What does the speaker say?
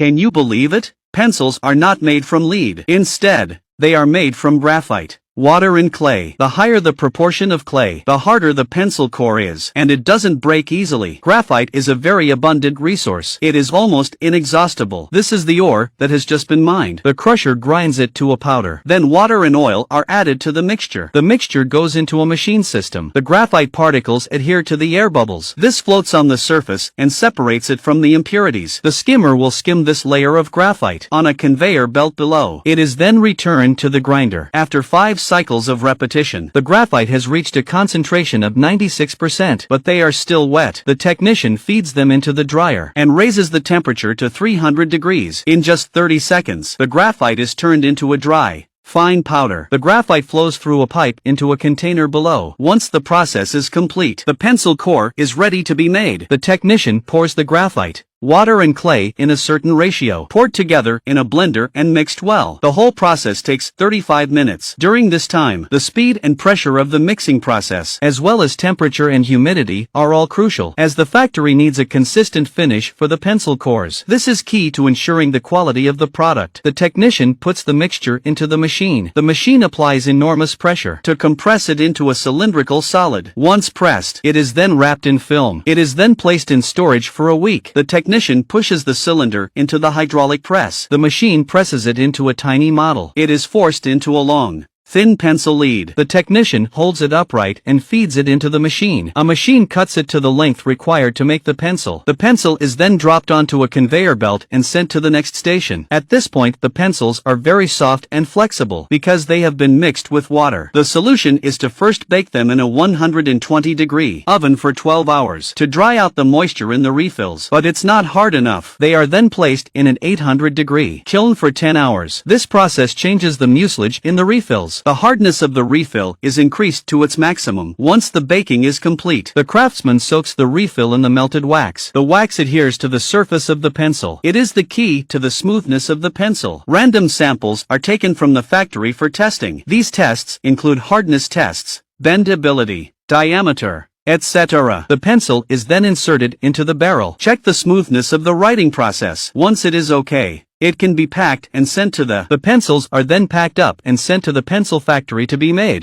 Can you believe it? Pencils are not made from lead. Instead, they are made from graphite, water and clay. The higher the proportion of clay, the harder the pencil core is, and it doesn't break easily. Graphite is a very abundant resource. It is almost inexhaustible. This is the ore that has just been mined. The crusher grinds it to a powder. Then water and oil are added to the mixture. The mixture goes into a machine system. The graphite particles adhere to the air bubbles. This floats on the surface and separates it from the impurities. The skimmer will skim this layer of graphite on a conveyor belt below. It is then returned to the grinder. After 5 cycles of repetition, the graphite has reached a concentration of 96%, but they are still wet. The technician feeds them into the dryer and raises the temperature to 300 degrees. In just 30 seconds, the graphite is turned into a dry, fine powder. The graphite flows through a pipe into a container below. Once the process is complete, the pencil core is ready to be made. The technician pours the graphite, water and clay in a certain ratio, poured together in a blender and mixed well. The whole process takes 35 minutes. During this time, the speed and pressure of the mixing process, as well as temperature and humidity, are all crucial, as the factory needs a consistent finish for the pencil cores. This is key to ensuring the quality of the product. The technician puts the mixture into the machine. The machine applies enormous pressure to compress it into a cylindrical solid. Once pressed, it is then wrapped in film. It is then placed in storage for a week. The technician pushes the cylinder into the hydraulic press. The machine presses it into a tiny model. It is forced into a long, thin pencil lead. The technician holds it upright and feeds it into the machine. A machine cuts it to the length required to make the pencil. The pencil is then dropped onto a conveyor belt and sent to the next station. At this point, the pencils are very soft and flexible because they have been mixed with water. The solution is to first bake them in a 120-degree oven for 12 hours to dry out the moisture in the refills. But it's not hard enough. They are then placed in an 800-degree kiln for 10 hours. This process changes the mucilage in the refills. The hardness of the refill is increased to its maximum. Once the baking is complete, the craftsman soaks the refill in the melted wax. The wax adheres to the surface of the pencil. It is the key to the smoothness of the pencil. Random samples are taken from the factory for testing. These tests include hardness tests, bendability, diameter, etc. The pencil is then inserted into the barrel. Check the smoothness of the writing process. Once it is okay, it can be packed and sent to the pencils are then packed up and sent to the pencil factory to be made.